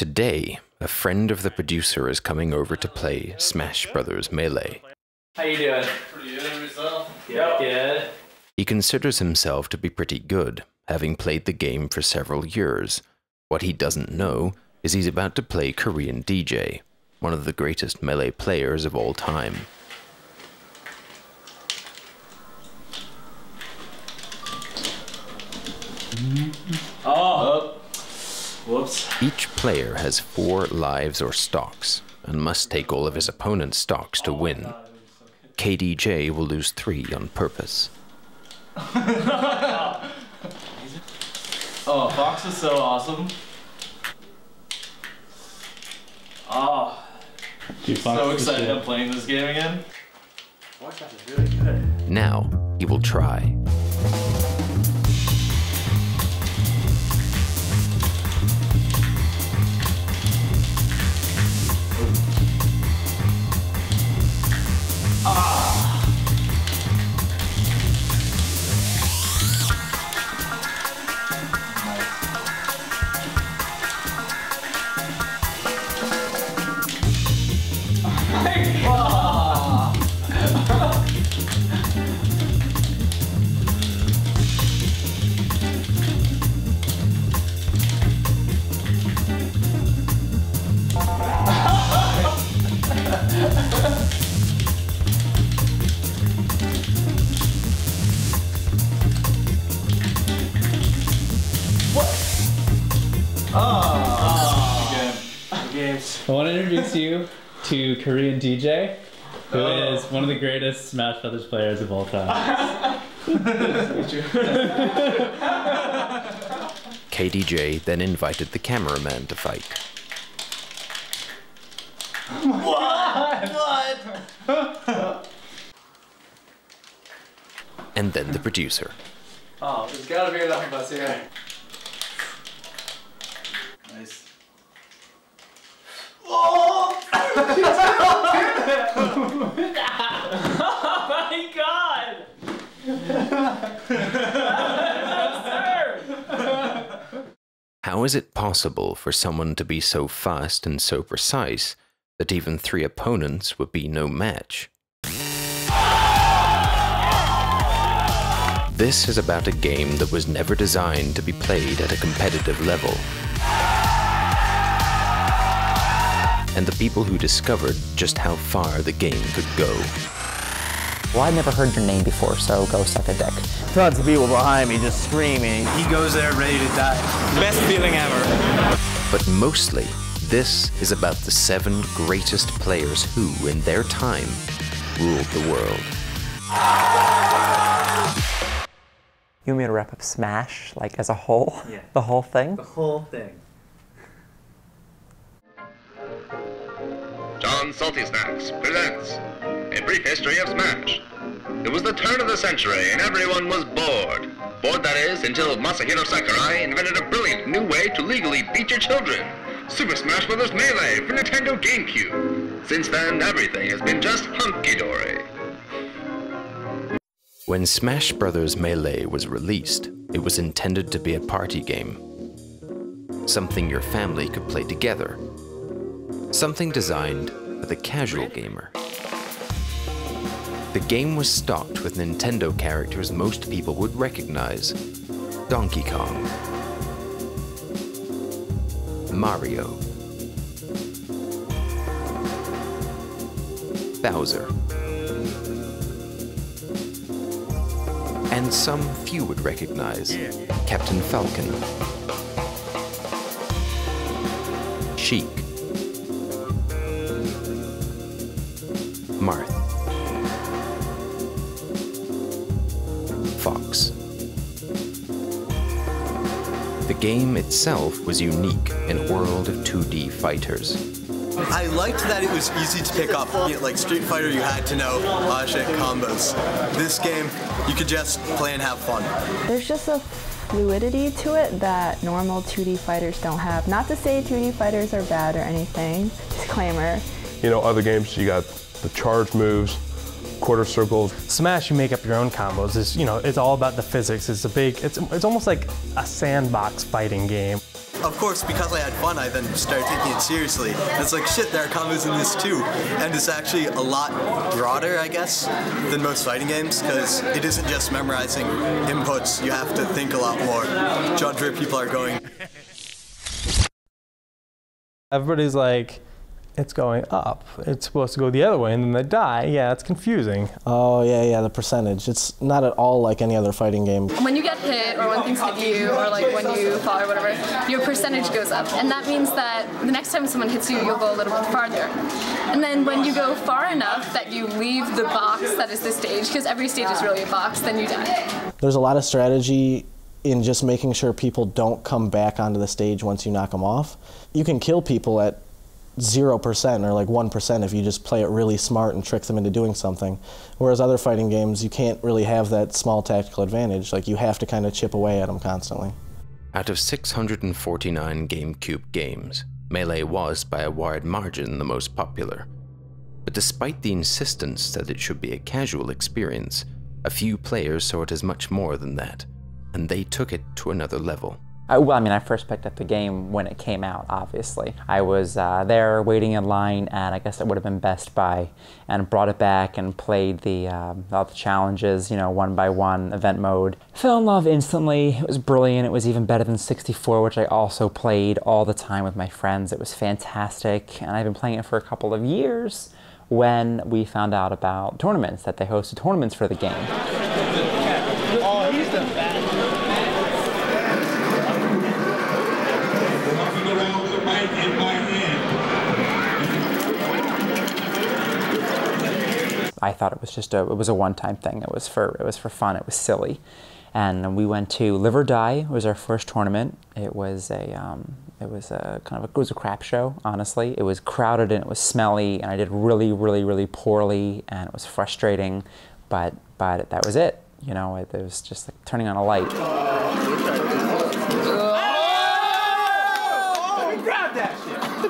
Today, a friend of the producer is coming over to play Smash Brothers Melee. How you doing? Pretty good yourself? Yep. Good. He considers himself to be pretty good, having played the game for several years. What he doesn't know is he's about to play KoreanDJ, one of the greatest Melee players of all time. Oh! Whoops. Each player has 4 lives or stocks, and must take all of his opponent's stocks to win. KDJ will lose 3 on purpose. Oh, Fox is so awesome. Oh, Dude, so excited I'm playing this game again. Fox is really good. Now, he will try. I want to introduce you to KoreanDJ, who is one of the greatest Smash Brothers players of all time. KDJ then invited the cameraman to fight. What? And then the producer. Oh, there's gotta be enough of us here. Nice. Oh! Oh my god! How is it possible for someone to be so fast and so precise that even 3 opponents would be no match? This is about a game that was never designed to be played at a competitive level. And the people who discovered just how far the game could go. Well, I'd never heard your name before, so go suck a dick. Tons of people behind me just screaming. He goes there ready to die. Best feeling ever. But mostly, this is about the 7 greatest players who, in their time, ruled the world. You want me to wrap up Smash, like, as a whole? Yeah. The whole thing? The whole thing. John Salty Snacks presents A Brief History of Smash. It was the turn of the century and everyone was bored. Bored, that is, until Masahiro Sakurai invented a brilliant new way to legally beat your children. Super Smash Bros. Melee for Nintendo GameCube. Since then, everything has been just hunky-dory. When Smash Brothers Melee was released, it was intended to be a party game. Something your family could play together. Something designed for the casual gamer. The game was stocked with Nintendo characters most people would recognize. Donkey Kong, Mario, Bowser, and some few would recognize Captain Falcon, Sheik, Marth, Fox. The game itself was unique in a world of 2D fighters. I liked that it was easy to pick up. Like Street Fighter, you had to know shit combos. This game, you could just play and have fun. There's just a fluidity to it that normal 2D fighters don't have. Not to say 2D fighters are bad or anything, disclaimer. You know, other games, you got the charge moves, quarter circles. Smash, you make up your own combos. It's, you know, it's all about the physics. It's a big, it's almost like a sandbox fighting game. of course, because I had fun, I then started taking it seriously. And it's like, shit, there are combos in this too. And it's actually a lot broader, I guess, than most fighting games, because it isn't just memorizing inputs. You have to think a lot more, judge where people are going. Everybody's like, it's going up. It's supposed to go the other way, and then they die. Yeah, it's confusing. Oh, yeah, the percentage. It's not at all like any other fighting game. When you get hit, or when things hit you, or like when you fall or whatever, your percentage goes up. And that means that the next time someone hits you, you'll go a little bit farther. And then when you go far enough that you leave the box that is the stage, because every stage is really a box, then you die. There's a lot of strategy in just making sure people don't come back onto the stage once you knock them off. You can kill people at 0% or like 1% if you just play it really smart and trick them into doing something. Whereas other fighting games, you can't really have that small tactical advantage. Like, you have to kind of chip away at them constantly. Out of 649 GameCube games, Melee was by a wide margin the most popular. But despite the insistence that it should be a casual experience, a few players saw it as much more than that, and they took it to another level. Well, I mean, I first picked up the game when it came out, obviously. I was there waiting in line at, I guess it would have been Best Buy, and brought it back and played all the challenges, you know, 1 by 1, event mode. Fell in love instantly. It was brilliant. It was even better than 64, which I also played all the time with my friends. It was fantastic, and I've been playing it for a couple of years when we found out about tournaments, that they hosted tournaments for the game. Oh, he's the best. I thought it was just it was a one-time thing. It was for fun. It was silly, and we went to Live or Die. It was our first tournament. It was a crap show. Honestly, it was crowded and it was smelly, and I did really poorly, and it was frustrating. But that was it. You know, it was just like turning on a light.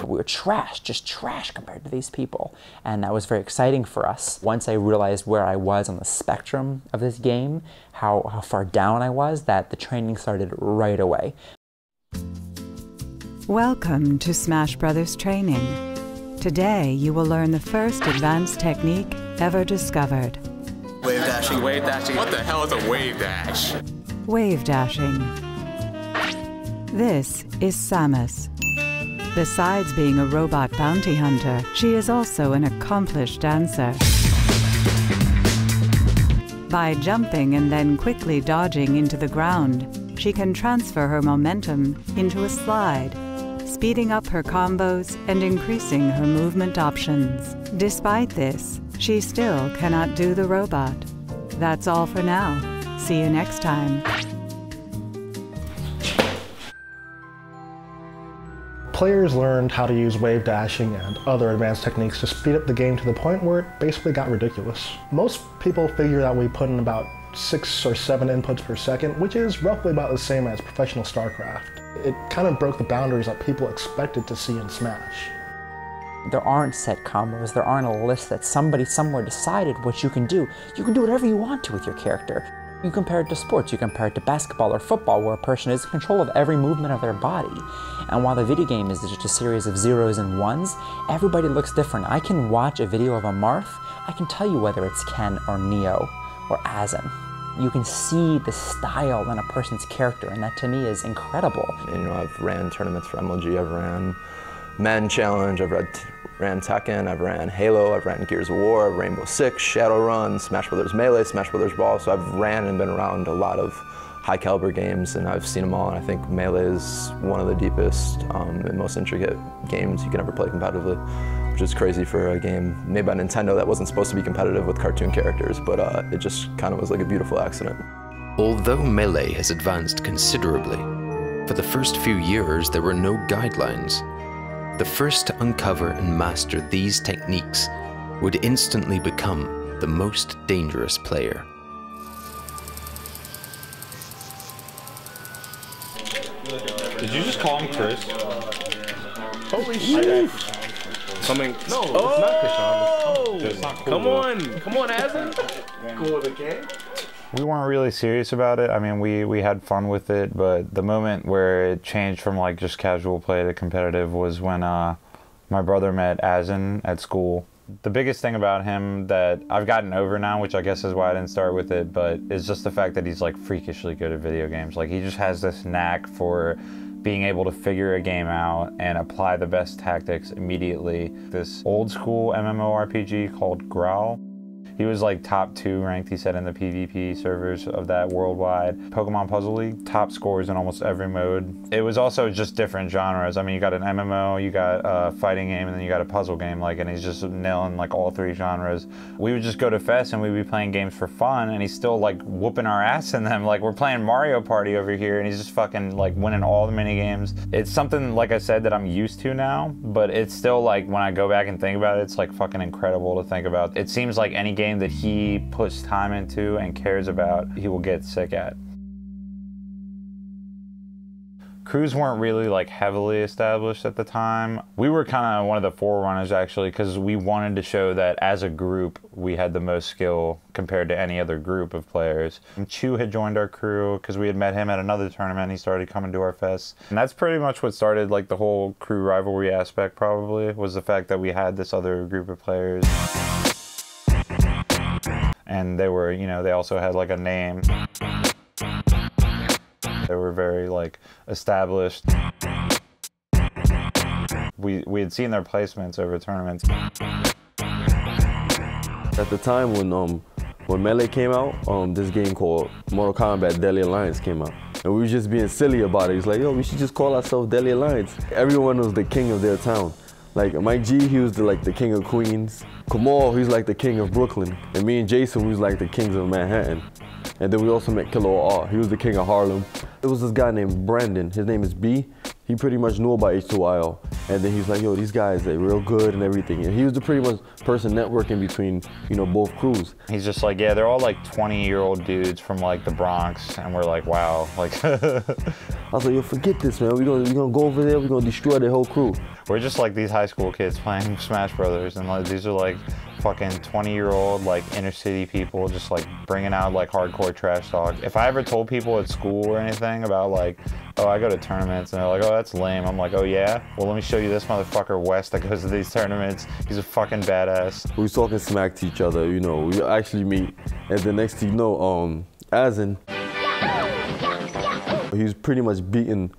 We were trash, just trash compared to these people. And that was very exciting for us. Once I realized where I was on the spectrum of this game, how far down I was, that the training started right away. Welcome to Smash Brothers Training. Today you will learn the first advanced technique ever discovered. Wave dashing. Wave dashing. What the hell is a wave dash? Wave dashing. This is Samus. Besides being a robot bounty hunter, she is also an accomplished dancer. By jumping and then quickly dodging into the ground, she can transfer her momentum into a slide, speeding up her combos and increasing her movement options. Despite this, she still cannot do the robot. That's all for now. See you next time. Players learned how to use wave dashing and other advanced techniques to speed up the game to the point where it basically got ridiculous. Most people figure that we put in about 6 or 7 inputs per second, which is roughly about the same as professional StarCraft. It kind of broke the boundaries that people expected to see in Smash. There aren't set combos, there aren't a list that somebody somewhere decided what you can do. You can do whatever you want to with your character. You compare it to sports, you compare it to basketball or football, where a person is in control of every movement of their body. And while the video game is just a series of zeros and ones, everybody looks different. I can watch a video of a Marth, I can tell you whether it's Ken or Neo or Azim. You can see the style in a person's character, and that to me is incredible. You know, I've ran tournaments for MLG, I've ran Men Challenge, I've ran Tekken, I've ran Halo, I've ran Gears of War, Rainbow Six, Shadowrun, Smash Brothers Melee, Smash Brothers Brawl, so I've ran and been around a lot of high caliber games, and I've seen them all, and I think Melee is one of the deepest and most intricate games you can ever play competitively, which is crazy for a game made by Nintendo that wasn't supposed to be competitive with cartoon characters, but it just kind of was like a beautiful accident. Although Melee has advanced considerably, for the first few years there were no guidelines. The first to uncover and master these techniques would instantly become the most dangerous player. Did you just call him Chris? Holy shit! Something. No, oh! it's not Krishan. It's not cool. Come on, Azim. Cool with the game? We weren't really serious about it. I mean, we had fun with it, but the moment where it changed from like just casual play to competitive was when my brother met Azen at school. The biggest thing about him that I've gotten over now, which I guess is why I didn't start with it, but is just the fact that he's like freakishly good at video games. Like he just has this knack for being able to figure a game out and apply the best tactics immediately. This old school MMORPG called Growl. He was like top 2 ranked, he said, in the PvP servers of that worldwide Pokemon Puzzle League. Top scores in almost every mode. It was also just different genres. I mean, you got an MMO, you got a fighting game, and then you got a puzzle game, like, and he's just nailing like all 3 genres. We would just go to Fest and we'd be playing games for fun, and he's still like whooping our ass in them. Like we're playing Mario Party over here, and he's just fucking like winning all the mini games. It's something, like I said, that I'm used to now, but it's still like when I go back and think about it, it's like fucking incredible to think about. It seems like any game that he puts time into and cares about, he will get sick at. Crews weren't really like heavily established at the time. We were kind of one of the forerunners actually, because we wanted to show that as a group we had the most skill compared to any other group of players. And Chu had joined our crew because we had met him at another tournament and he started coming to our fest. And that's pretty much what started like the whole crew rivalry aspect, probably, was the fact that we had this other group of players. And they were, you know, they also had like a name. They were very like established. We had seen their placements over tournaments. At the time when Melee came out, this game called Mortal Kombat Deadly Alliance came out. And we were just being silly about it. It's like, yo, we should just call ourselves Deadly Alliance. Everyone was the king of their town. Like Mike G, he was the king of Queens. Kamal, he's like the king of Brooklyn. And me and Jason, we was like the kings of Manhattan. And then we also met Killer R. He was the king of Harlem. There was this guy named Brandon. His name is B. He pretty much knew about H2IL. And then he's like, yo, these guys, they're real good and everything. And he was the pretty much person networking between, you know, both crews. He's just like, yeah, they're all like 20-year-old dudes from like the Bronx. And we're like, wow. Like, I was like, yo, forget this, man. We're gonna go over there, we're gonna destroy the whole crew. We're just like these high school kids playing Smash Brothers, and like these are like fucking 20-year-old like inner city people just like bringing out like hardcore trash talk. If I ever told people at school or anything about like, oh, I go to tournaments, and they're like, oh, that's lame, I'm like, oh yeah? Well, let me show you this motherfucker Wes that goes to these tournaments. He's a fucking badass. We was talking smack to each other, you know, we actually meet, and the next thing you know, Azen, he was pretty much beating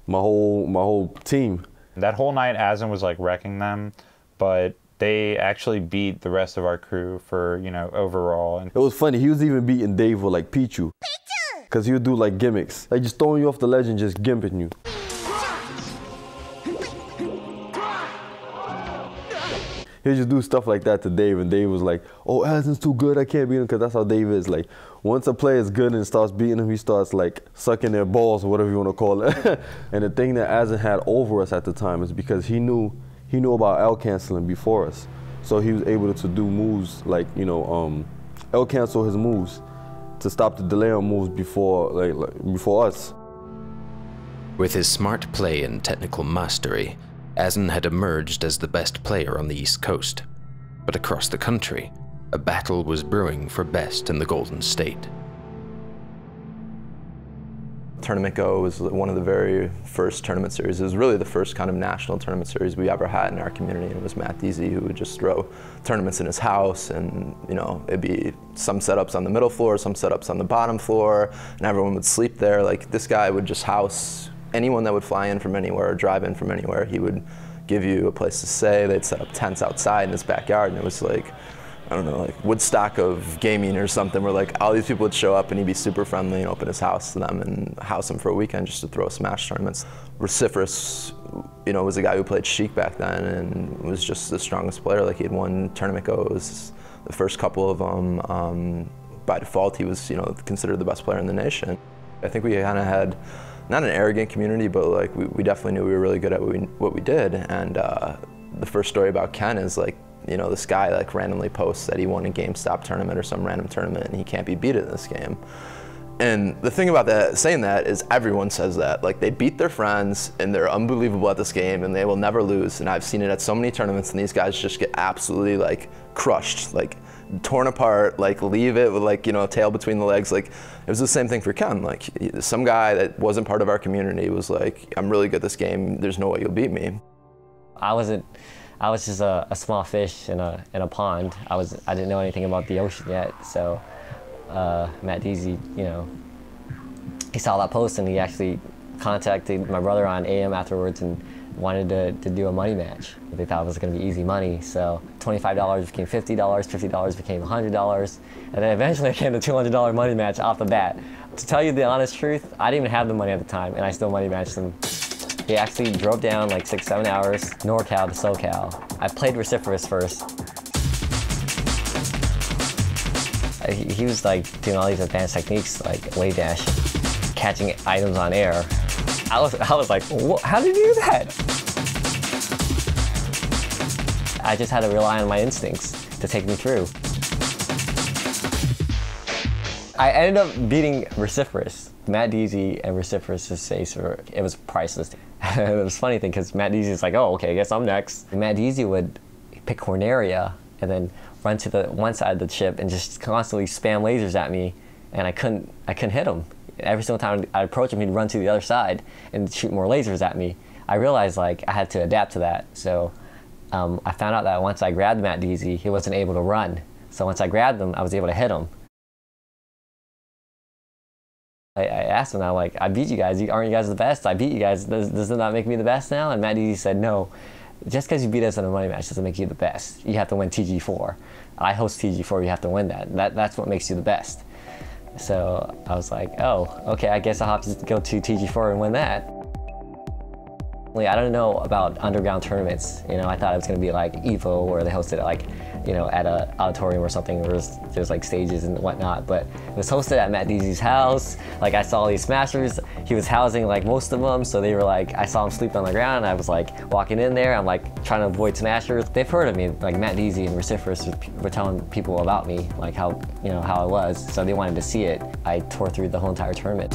my whole team. That whole night, Azen was like wrecking them, but they actually beat the rest of our crew for, you know, overall. And it was funny, he was even beating Dave with like Pichu. Because he would do like gimmicks, like just throwing you off the ledge and just gimping you. He'd just do stuff like that to Dave, and Dave was like, oh, Azen's too good, I can't beat him, because that's how Dave is. Like, once a player is good and starts beating him, he starts like sucking their balls or whatever you want to call it. And the thing that Azen had over us at the time is because he knew about L canceling before us. So he was able to do moves like, you know, L cancel his moves to stop the delay on moves before us. With his smart play and technical mastery, Azen had emerged as the best player on the East Coast. But across the country, a battle was brewing for best in the Golden State. Tournament Go was one of the very first tournament series. It was really the first kind of national tournament series we ever had in our community. It was Matt Deasy who would just throw tournaments in his house, and you know, it'd be some setups on the middle floor, some setups on the bottom floor, and everyone would sleep there. Like, this guy would just house anyone that would fly in from anywhere or drive in from anywhere. He would give you a place to stay. They'd set up tents outside in his backyard, and it was like, I don't know, like Woodstock of gaming or something, where like all these people would show up and he'd be super friendly and open his house to them and house them for a weekend just to throw Smash tournaments. Vociferous, you know, was a guy who played Sheik back then and was just the strongest player. Like, he had won Tournament Go. It was the first couple of them. By default, he was, you know, considered the best player in the nation. I think we kind of had, not an arrogant community, but like we definitely knew we were really good at what we did. And the first story about Ken is like, you know, this guy like randomly posts that he won a GameStop tournament or some random tournament and he can't be beat in this game. And the thing about that, saying that, is everyone says that. Like, they beat their friends and they're unbelievable at this game and they will never lose. And I've seen it at so many tournaments, and these guys just get absolutely like crushed. Like, torn apart, like leave it with like, you know, a tail between the legs. Like, it was the same thing for Ken. Like, some guy that wasn't part of our community was like, I'm really good at this game, there's no way you'll beat me. I was just a small fish in a pond. I didn't know anything about the ocean yet, so Matt Deasy, you know, he saw that post and he actually contacted my brother on AM afterwards and wanted to do a money match. They thought it was going to be easy money, so $25 became $50, $50 became $100, and then eventually it became the $200 money match off the bat. To tell you the honest truth, I didn't even have the money at the time, and I still money matched him. He actually drove down like 6-7 hours, NorCal to SoCal. I played Vociferous first. He was like doing all these advanced techniques like wave dash, catching items on air. I was like, how did you do that? I just had to rely on my instincts to take me through. I ended up beating Vociferous. Matt Deasy and Vociferous' face, it was priceless. It was a funny thing because Matt Deasy's like, oh, okay, I guess I'm next. Matt Deasy would pick Corneria and then run to the one side of the ship and just constantly spam lasers at me, and I couldn't hit him. Every single time I'd approach him, he'd run to the other side and shoot more lasers at me. I realized like I had to adapt to that. So I found out that once I grabbed Matt Deasy, he wasn't able to run. So once I grabbed him, I was able to hit him. I asked him, like, I beat you guys. Aren't you guys the best? I beat you guys. Does it not make me the best now? And Matt Deasy said, no. Just because you beat us in a money match doesn't make you the best. You have to win TG4. I host TG4. You have to win that. That's what makes you the best. So I was like, oh, okay, I guess I'll have to go to TG4 and win that. I don't know about underground tournaments. You know, I thought it was going to be like EVO, where they hosted it like, you know, at an auditorium or something where there's like stages and whatnot. But it was hosted at Matt Deasy's house. Like, I saw these smashers. He was housing like most of them, so they were like, I saw him sleep on the ground. And I was like walking in there. I'm like trying to avoid smashers. They've heard of me. Like Matt Deasy and Vociferous were telling people about me, like how, you know, how I was. So they wanted to see it. I tore through the whole entire tournament.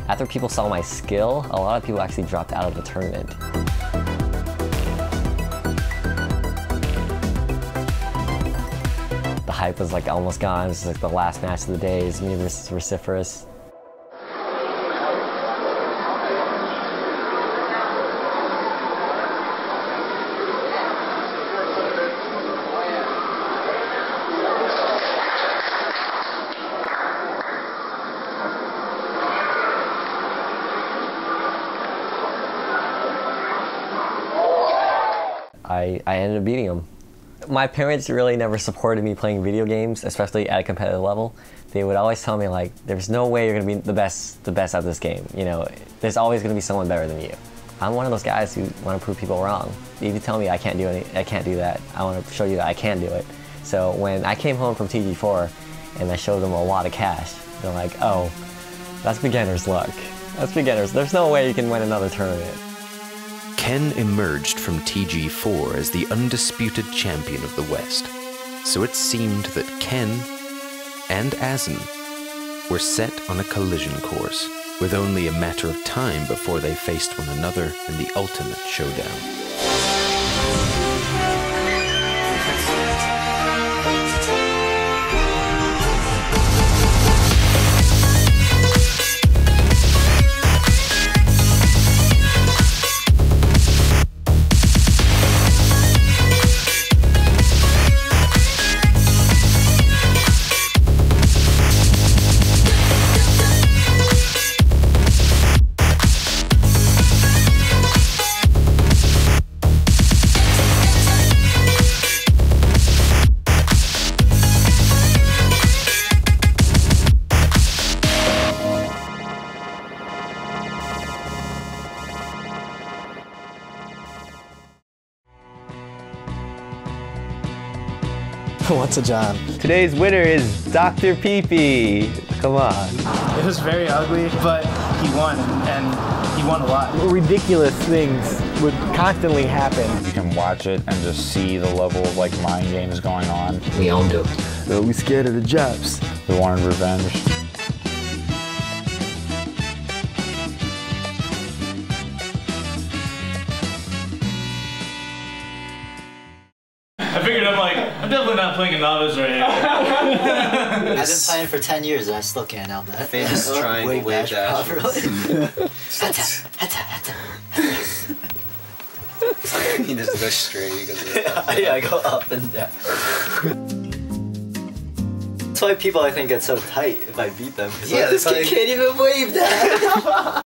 After people saw my skill, a lot of people actually dropped out of the tournament. The hype was like almost gone. It was like the last match of the day is me versus Vociferous. I ended up beating him. My parents really never supported me playing video games, especially at a competitive level. They would always tell me like, there's no way you're gonna be the best at this game. You know, there's always gonna be someone better than you. I'm one of those guys who want to prove people wrong. If you tell me I can't do that, I want to show you that I can do it. So when I came home from TG4 and I showed them a lot of cash, they're like, oh, that's beginner's luck. That's beginner's. There's no way you can win another tournament. Ken emerged from TG4 as the undisputed champion of the West, so it seemed that Ken and Azen were set on a collision course, with only a matter of time before they faced one another in the ultimate showdown. What's a John? Today's winner is Dr. Pee-Pee. Come on. It was very ugly, but he won, and he won a lot. Ridiculous things would constantly happen. You can watch it and just see the level of like mind games going on. We owned it. We scared of the Japs. We wanted revenge. I figured I'm definitely not playing a novice right here. I've been playing for 10 years and I still can't nail that. Famous triangle wave dash. He just goes straight because of that. Yeah, I go up and down. That's why people I think get so tight if I beat them. Yeah, this kid can't even wave that.